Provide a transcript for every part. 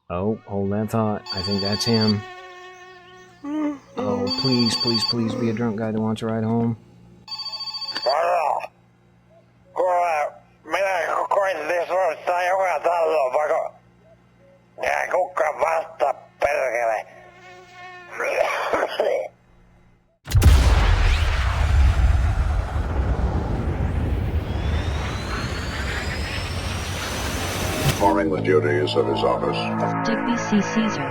Oh, hold that thought. I think that's him. Oh, please, please, please be a drunk guy that wants to ride home. Minä koitin soittaa joka taloon, vaikka kuka vasta perkele. Performing the duties of his office. Digby C. Caesar.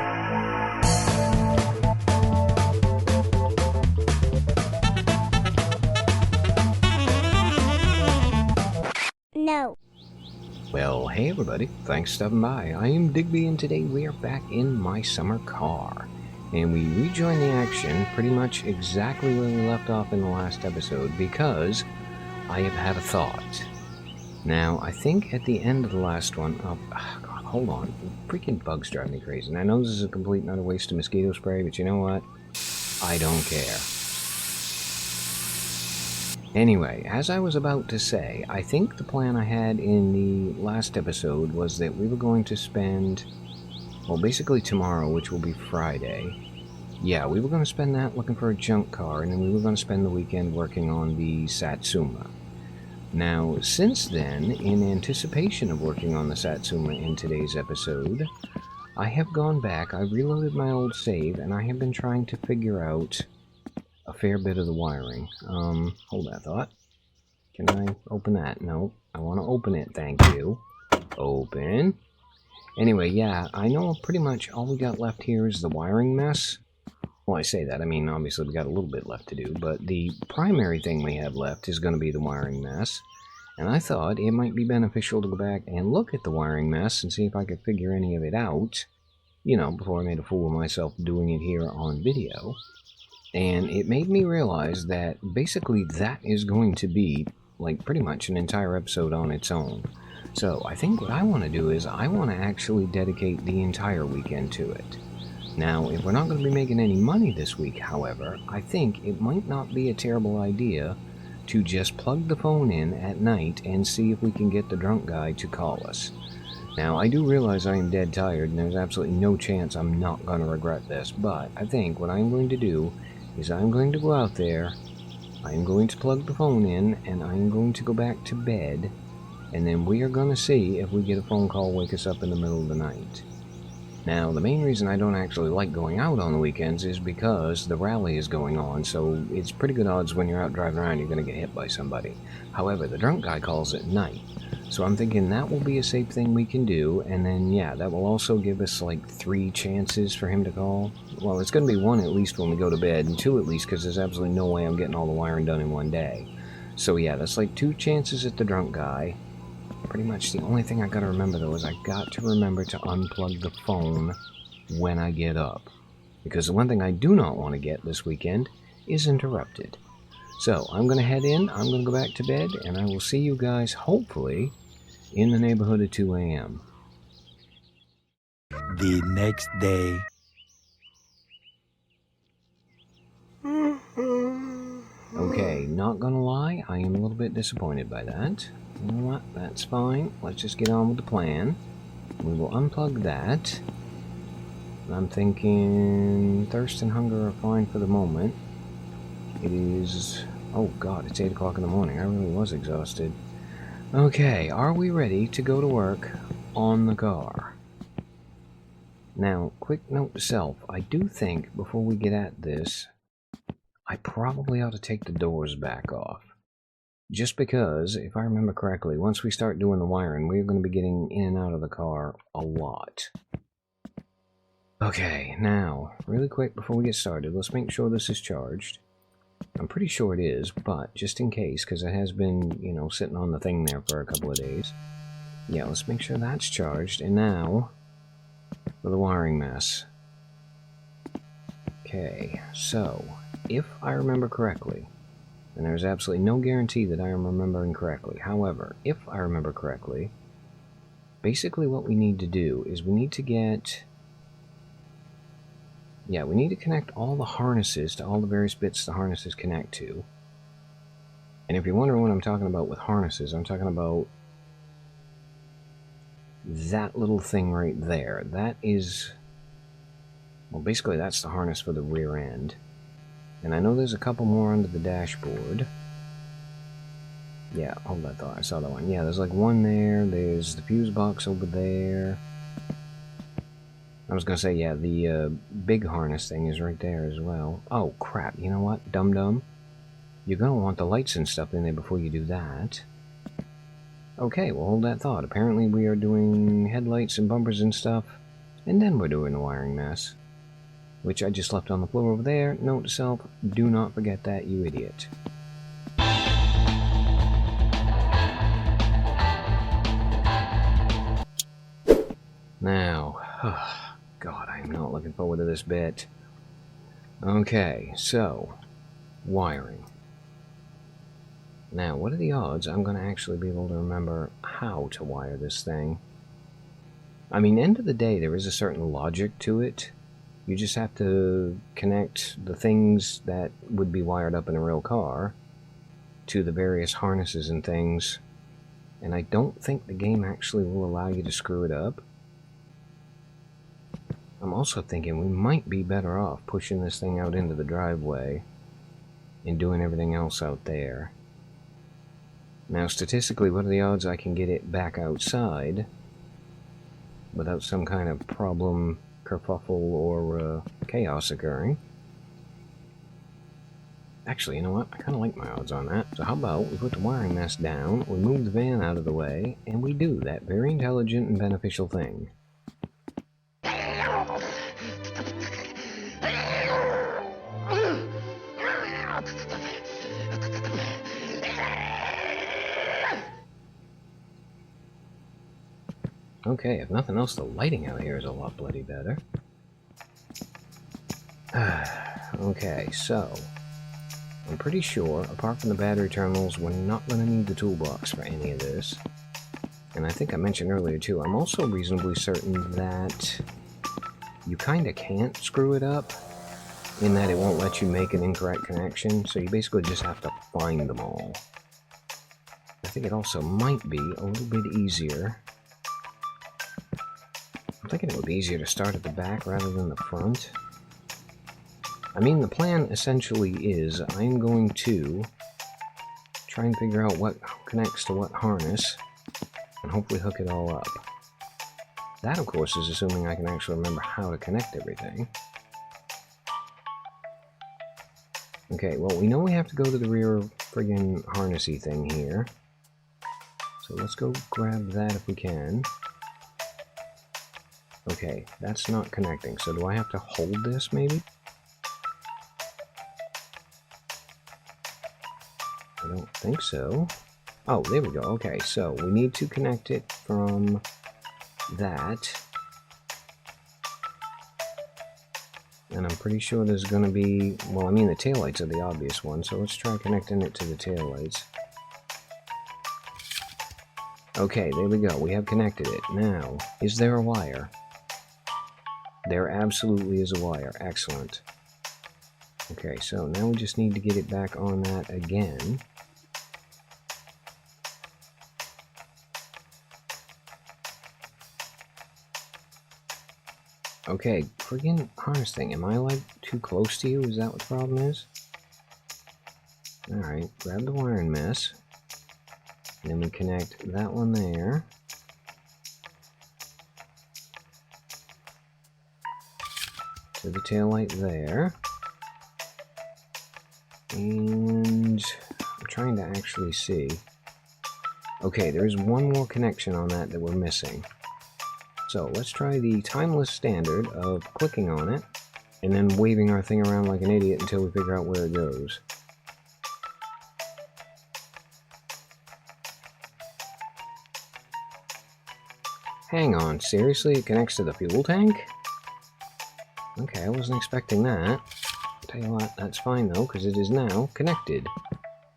No. Well, hey everybody, thanks for stopping by. I am Digby, and today we are back in my summer car. And we rejoin the action pretty much exactly where we left off in the last episode, because I have had a thought. Now, I think at the end of the last one, God, hold on, freaking bugs drive me crazy. And I know this is a complete and utter waste of mosquito spray, but you know what? I don't care. Anyway, as I was about to say, I think the plan I had in the last episode was that we were going to spend, well, basically tomorrow, which will be Friday. Yeah, we were going to spend that looking for a junk car, and then we were going to spend the weekend working on the Satsuma. Now, since then, in anticipation of working on the Satsuma in today's episode, I have gone back, I reloaded my old save, and I have been trying to figure out a fair bit of the wiring. Hold that thought. Can I open that? No. I want to open it, thank you. Open. Anyway, yeah, I know pretty much all we got left here is the wiring mess. Well, I say that, I mean, obviously we got a little bit left to do, but the primary thing we have left is going to be the wiring mess. And I thought it might be beneficial to go back and look at the wiring mess and see if I could figure any of it out, you know, before I made a fool of myself doing it here on video. And it made me realize that basically that is going to be, like, pretty much an entire episode on its own. So I think what I want to do is I want to actually dedicate the entire weekend to it. Now, if we're not going to be making any money this week, however, I think it might not be a terrible idea to just plug the phone in at night and see if we can get the drunk guy to call us. Now, I do realize I am dead tired, and there's absolutely no chance I'm not going to regret this, but I think what I'm going to do is I'm going to go out there, I'm going to plug the phone in, and I'm going to go back to bed, and then we are going to see if we get a phone call wake us up in the middle of the night. Now, the main reason I don't actually like going out on the weekends is because the rally is going on, so it's pretty good odds when you're out driving around you're going to get hit by somebody. However, the drunk guy calls at night, so I'm thinking that will be a safe thing we can do, and then, yeah, that will also give us, like, 3 chances for him to call. Well, it's going to be 1 at least when we go to bed, and 2 at least because there's absolutely no way I'm getting all the wiring done in one day. So, yeah, that's like 2 chances at the drunk guy. Pretty much the only thing I gotta remember, though, is I got to remember to unplug the phone when I get up. Because the one thing I do not want to get this weekend is interrupted. So, I'm gonna head in, I'm gonna go back to bed, and I will see you guys, hopefully, in the neighborhood of 2 a.m. The next day. Okay, not gonna lie, I am a little bit disappointed by that. You know what, that's fine. Let's just get on with the plan. We will unplug that. I'm thinking thirst and hunger are fine for the moment. It is... oh god, it's 8 o'clock in the morning. I really was exhausted. Okay, are we ready to go to work on the car? Now, quick note to self. I do think, before we get at this, I probably ought to take the doors back off. Just because, if I remember correctly, once we start doing the wiring, we're going to be getting in and out of the car a lot. Okay, now, really quick before we get started, let's make sure this is charged. I'm pretty sure it is, but just in case, because it has been, you know, sitting on the thing there for a couple of days. Yeah, let's make sure that's charged, and now, for the wiring mess. Okay, so, if I remember correctly, and there's absolutely no guarantee that I am remembering correctly. However, if I remember correctly, basically what we need to do is we need to get... yeah, we need to connect all the harnesses to all the various bits the harnesses connect to. And if you're wondering what I'm talking about with harnesses, I'm talking about that little thing right there. That is... well, basically that's the harness for the rear end. And I know there's a couple more under the dashboard. Yeah, hold that thought. I saw that one. Yeah, there's like one there. There's the fuse box over there. I was gonna say, yeah, the big harness thing is right there as well. Oh, crap. You know what, dum-dum? You're gonna want the lights and stuff in there before you do that. Okay, well, hold that thought. Apparently we are doing headlights and bumpers and stuff, and then we're doing the wiring mess. Which I just left on the floor over there. Note to self, do not forget that, you idiot. Now, God, I am not looking forward to this bit. Okay, so, wiring. Now, what are the odds I'm going to actually be able to remember how to wire this thing? I mean, end of the day, there is a certain logic to it. You just have to connect the things that would be wired up in a real car to the various harnesses and things. And I don't think the game actually will allow you to screw it up. I'm also thinking we might be better off pushing this thing out into the driveway and doing everything else out there. Now, statistically, what are the odds I can get it back outside without some kind of problem, kerfuffle, or chaos occurring? Actually, you know what? I kind of like my odds on that. So how about we put the wiring mess down, we move the van out of the way, and we do that very intelligent and beneficial thing. Okay, if nothing else, the lighting out here is a lot bloody better. Okay, so... I'm pretty sure, apart from the battery terminals, we're not going to need the toolbox for any of this. And I think I mentioned earlier, too, I'm also reasonably certain that you kind of can't screw it up, in that it won't let you make an incorrect connection, so you basically just have to find them all. I think it also might be a little bit easier. I'm thinking it would be easier to start at the back rather than the front. I mean, the plan essentially is I'm going to try and figure out what connects to what harness and hopefully hook it all up. That, of course, is assuming I can actually remember how to connect everything. Okay, well, we know we have to go to the rear friggin' harnessy thing here. So let's go grab that if we can. Okay, that's not connecting, so do I have to hold this, maybe? I don't think so. Oh, there we go. Okay, so we need to connect it from that. And I'm pretty sure there's going to be... well, I mean, the taillights are the obvious one, so let's try connecting it to the taillights. Okay, there we go. We have connected it. Now, is there a wire? There absolutely is a wire. Excellent. Okay, so now we just need to get it back on that again. Okay, friggin' harness thing. Am I, like, too close to you? Is that what the problem is? Alright, grab the wiring mess. And then we connect that one there. To the taillight there. And I'm trying to actually see. Okay, there's one more connection on that we're missing. So let's try the timeless standard of clicking on it and then waving our thing around like an idiot until we figure out where it goes. Hang on, seriously? It connects to the fuel tank? Okay, I wasn't expecting that. Tell you what, that's fine though, because it is now connected.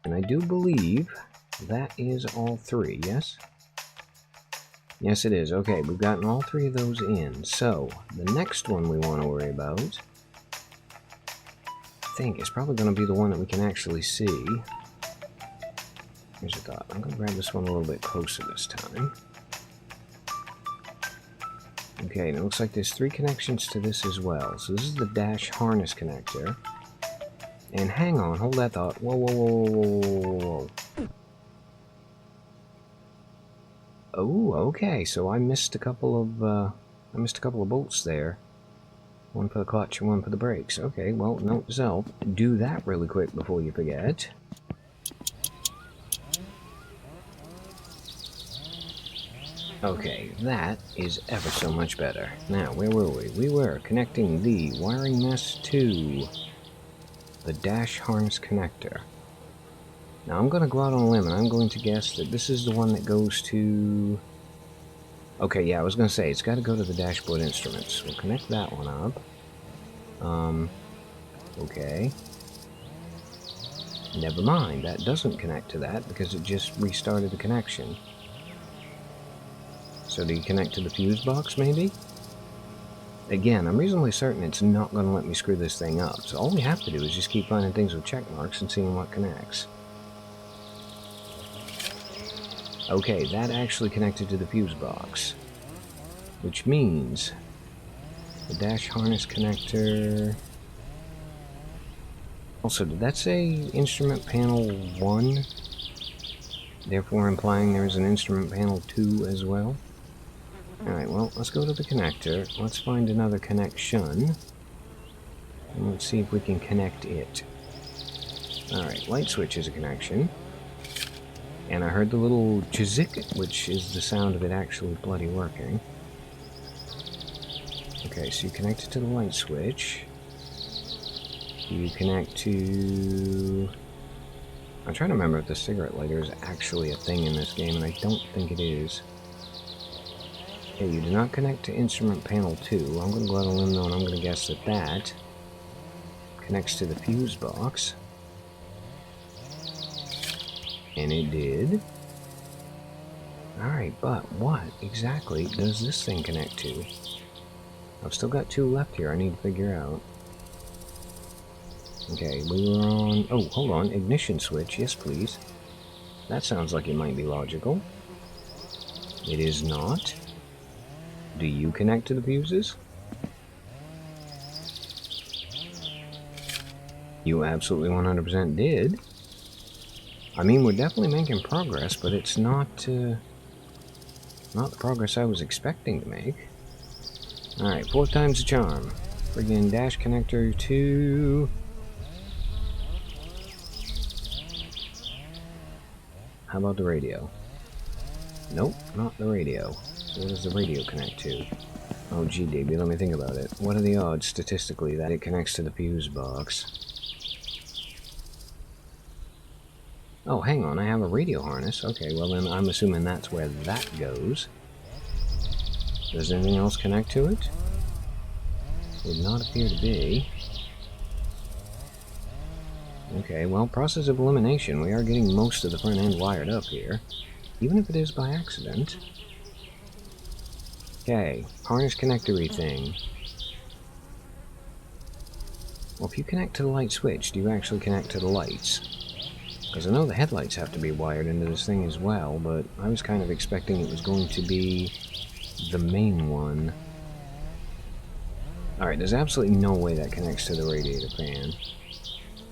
And I do believe that is all three, yes? Yes, it is. Okay, we've gotten all three of those in. So, the next one we want to worry about, I think, is probably going to be the one that we can actually see. Here's a thought. I'm going to grab this one a little bit closer this time. Okay, and it looks like there's 3 connections to this as well. So this is the dash harness connector. And hang on, hold that thought. Whoa, whoa, whoa, whoa, whoa, whoa. Oh, okay. So I missed a couple of bolts there. One for the clutch and one for the brakes. Okay, well, note to self, do that really quick before you forget. Okay, that is ever so much better. Now, where were we? We were connecting the wiring mess to the dash harness connector. Now, I'm going to go out on a limb, and I'm going to guess that this is the one that goes to... Okay, yeah, I was going to say, it's got to go to the dashboard instruments. We'll connect that one up. Okay. Never mind, that doesn't connect to that because it just restarted the connection. So do you connect to the fuse box, maybe? Again, I'm reasonably certain it's not going to let me screw this thing up, so all we have to do is just keep finding things with check marks and seeing what connects. Okay, that actually connected to the fuse box. Which means the dash harness connector... Also, did that say instrument panel 1? Therefore implying there's an instrument panel 2 as well? Alright, well, let's go to the connector. Let's find another connection. And let's see if we can connect it. Alright, light switch is a connection. And I heard the little chizik, which is the sound of it actually bloody working. Okay, so you connect it to the light switch. You connect to... I'm trying to remember if the cigarette lighter is actually a thing in this game, and I don't think it is. Okay, you do not connect to instrument panel 2. I'm going to go out on a limb though, and I'm going to guess that that connects to the fuse box. And it did. Alright, but what exactly does this thing connect to? I've still got 2 left here I need to figure out. Okay, we were on... Oh, hold on. Ignition switch. Yes, please. That sounds like it might be logical. It is not. Do you connect to the fuses? You absolutely 100% did. I mean, we're definitely making progress, but it's not the progress I was expecting to make. Alright, 4th time's the charm. Friggin' dash connector 2... How about the radio? Nope, not the radio. So what does the radio connect to? Oh gee, Digby, let me think about it. What are the odds, statistically, that it connects to the fuse box? Oh, hang on, I have a radio harness. Okay, well then I'm assuming that's where that goes. Does anything else connect to it? Would not appear to be. Okay, well, process of elimination. We are getting most of the front end wired up here. Even if it is by accident. Okay, harness connector-y thing. Well, if you connect to the light switch, do you actually connect to the lights? Because I know the headlights have to be wired into this thing as well, but I was kind of expecting it was going to be the main one. Alright, there's absolutely no way that connects to the radiator fan.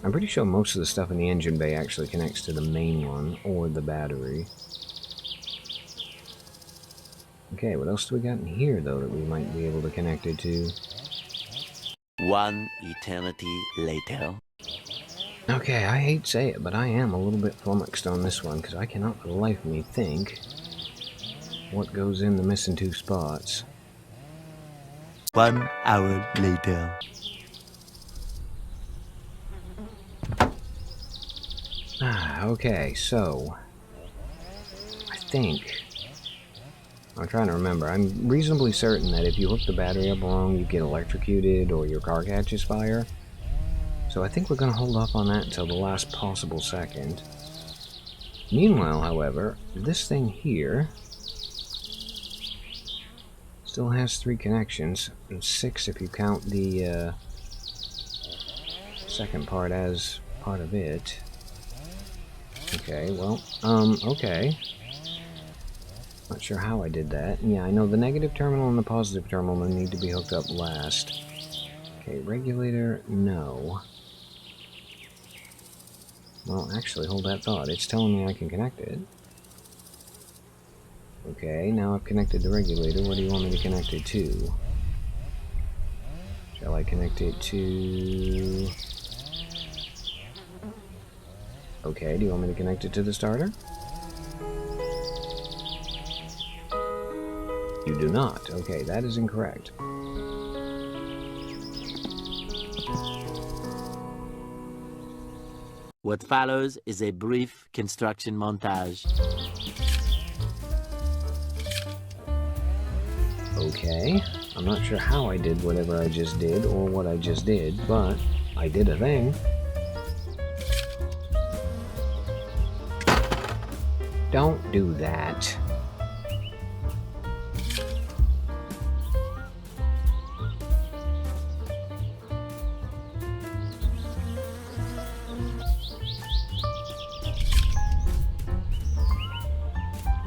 I'm pretty sure most of the stuff in the engine bay actually connects to the main one, or the battery. Okay, what else do we got in here, though, that we might be able to connect it to? One eternity later. Okay, I hate to say it, but I am a little bit flummoxed on this one, because I cannot for the life of me think what goes in the missing 2 spots. 1 hour later. Okay, so... I think... I'm trying to remember. I'm reasonably certain that if you hook the battery up wrong, you get electrocuted or your car catches fire. So I think we're going to hold off on that until the last possible second. Meanwhile, however, this thing here still has 3 connections, and 6 if you count the second part as part of it. Okay, well, okay. Not sure how I did that. Yeah, I know the negative terminal and the positive terminal need to be hooked up last. Okay, regulator, no. Well, actually, hold that thought. It's telling me I can connect it. Okay, now I've connected the regulator. What do you want me to connect it to? Shall I connect it to... Okay, do you want me to connect it to the starter? You do not. Okay, that is incorrect. What follows is a brief construction montage. Okay, I'm not sure how I did whatever I just did or what I just did, but I did a thing. Don't do that.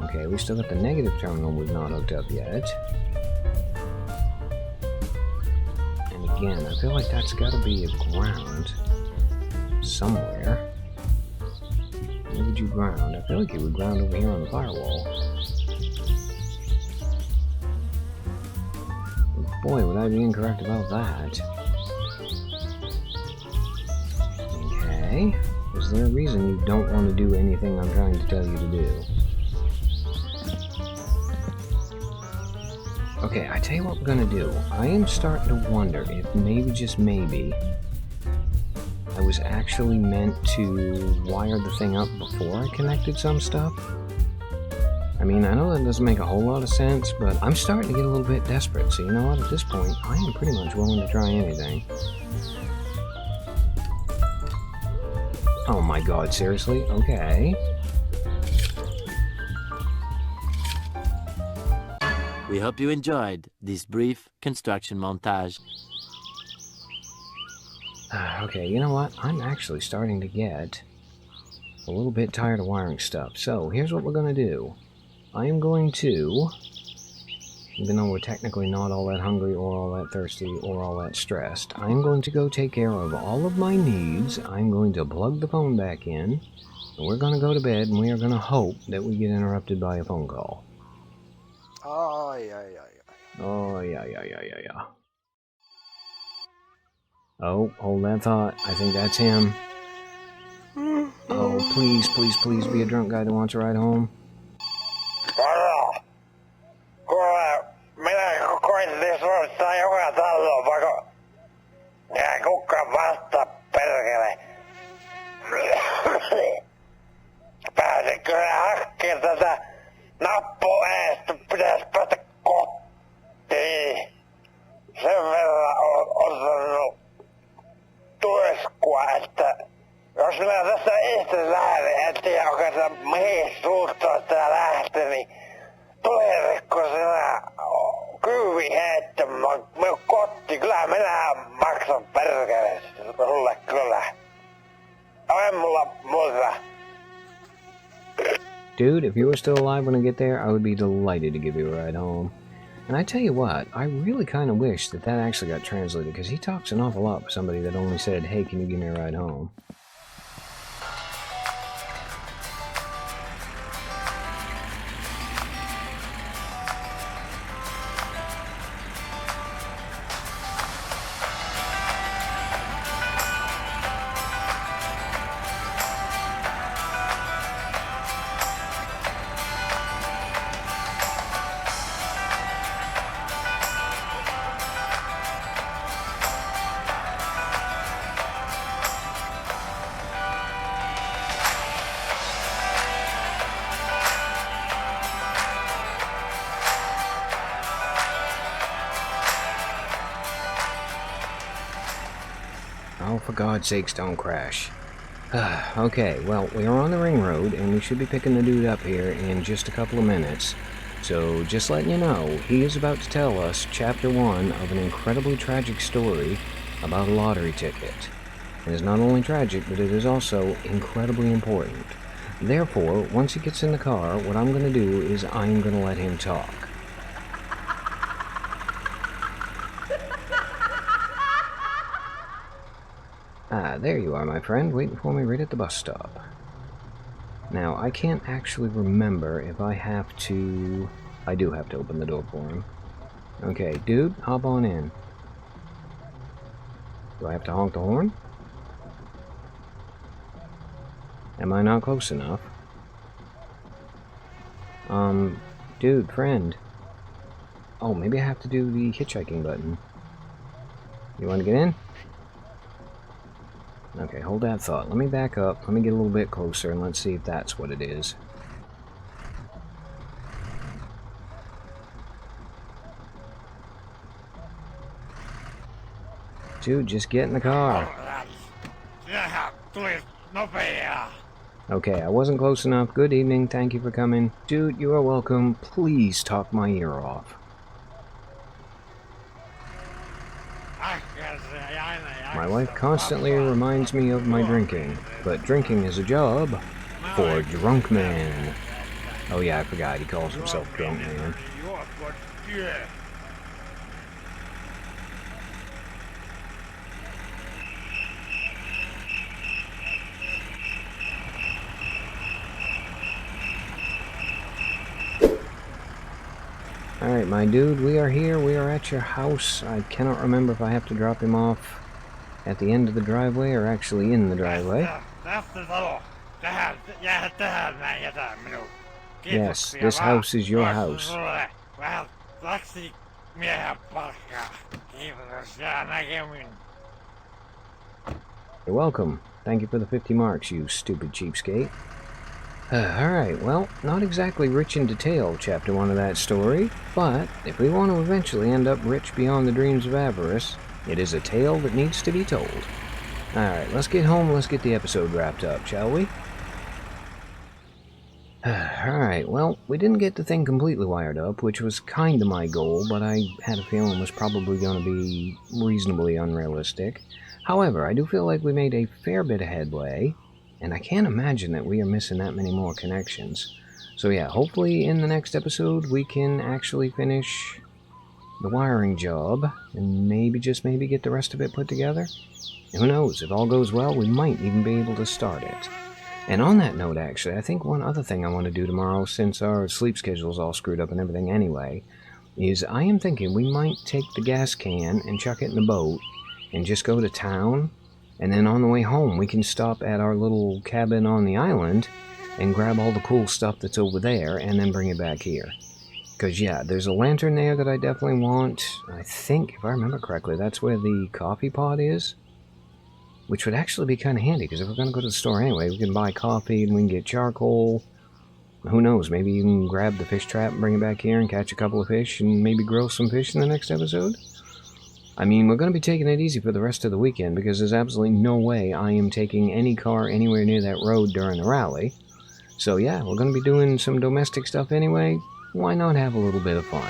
Okay, we still got the negative terminal was not hooked up yet. And again, I feel like that's got to be a ground somewhere. Where would you ground? I feel like you would ground over here on the firewall. Boy, would I be incorrect about that. Okay. Is there a reason you don't want to do anything I'm trying to tell you to do? Okay, I tell you what we're gonna do. I am starting to wonder if maybe, just maybe, I was actually meant to wire the thing up before I connected some stuff. I mean, I know that doesn't make a whole lot of sense, but I'm starting to get a little bit desperate. So you know what, at this point, I am pretty much willing to try anything. Oh my god, seriously? Okay. We hope you enjoyed this brief construction montage. Okay, you know what? I'm actually starting to get a little bit tired of wiring stuff. So, here's what we're going to do. I am going to, even though we're technically not all that hungry or all that thirsty or all that stressed, I'm going to go take care of all of my needs. I'm going to plug the phone back in, and we're going to go to bed, and we are going to hope that we get interrupted by a phone call. Oh, yeah. Oh, yeah. Oh, hold that thought. I think that's him. Oh, please, please, please be a drunk guy that wants a ride home. Minä koitin soittaa joka taloon, vaikka... Ja kuka vasta perkele. Pääsin kyllä hakkeen tätä nappua eestä, pitäis päästä kotiin. Sen verran on ottanut tueskua, että jos minä tästä itse lähden, en tiedä oikeastaan mihin suuntaan tää lähtee, niin tulirikkoisena kyyvi heittämään minun kotiin. Kyllä minä maksan perkele sulle kyllä. En mulla muuta. Dude, if you were still alive when I get there, I would be delighted to give you a ride home. And I tell you what, I really kind of wish that that actually got translated, because he talks an awful lot with somebody that only said, hey, can you give me a ride home? Oh, for God's sakes, don't crash. Okay, well, we are on the ring road, and we should be picking the dude up here in just a couple of minutes. So, just letting you know, he is about to tell us Chapter 1 of an incredibly tragic story about a lottery ticket. It is not only tragic, but it is also incredibly important. Therefore, once he gets in the car, what I'm going to do is I'm going to let him talk. Ah, there you are, my friend, waiting for me right at the bus stop. Now, I can't actually remember if I have to... I do have to open the door for him. Okay, dude, hop on in. Do I have to honk the horn? Am I not close enough? Dude, friend. Oh, maybe I have to do the hitchhiking button. You want to get in? Okay, hold that thought. Let me back up. Let me get a little bit closer and let's see if that's what it is. Dude, just get in the car. Okay, I wasn't close enough. Good evening. Thank you for coming. Dude, you are welcome. Please talk my ear off. My wife constantly reminds me of my drinking, but drinking is a job for drunk men. Oh yeah, I forgot, he calls himself drunk man. Alright, my dude, we are here. We are at your house. I cannot remember if I have to drop him off at the end of the driveway or actually in the driveway. Yes, this house is your house. You're welcome. Thank you for the 50 marks, you stupid cheapskate. Alright, well, not exactly rich in detail, chapter 1 of that story, but if we want to eventually end up rich beyond the dreams of avarice, it is a tale that needs to be told. Alright, let's get home, let's get the episode wrapped up, shall we? Alright, well, we didn't get the thing completely wired up, which was kinda my goal, but I had a feeling was probably going to be reasonably unrealistic. However, I do feel like we made a fair bit of headway, and I can't imagine that we are missing that many more connections. So yeah, hopefully in the next episode we can actually finish the wiring job, and maybe, just maybe, get the rest of it put together. Who knows, if all goes well, we might even be able to start it. And on that note, actually, I think one other thing I want to do tomorrow, since our sleep schedule's all screwed up and everything anyway, is I am thinking we might take the gas can and chuck it in the boat and just go to town, and then on the way home we can stop at our little cabin on the island and grab all the cool stuff that's over there and then bring it back here. Because, yeah, there's a lantern there that I definitely want. I think, if I remember correctly, that's where the coffee pot is. Which would actually be kind of handy, because if we're going to go to the store anyway, we can buy coffee and we can get charcoal. Who knows, maybe you can grab the fish trap and bring it back here and catch a couple of fish and maybe grill some fish in the next episode? I mean, we're going to be taking it easy for the rest of the weekend, because there's absolutely no way I am taking any car anywhere near that road during the rally. So yeah, we're going to be doing some domestic stuff anyway. Why not have a little bit of fun?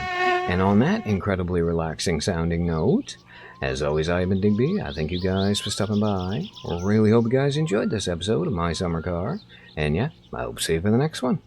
And on that incredibly relaxing sounding note, as always, I've been Digby. I thank you guys for stopping by. I really hope you guys enjoyed this episode of My Summer Car. And yeah, I hope to see you for the next one.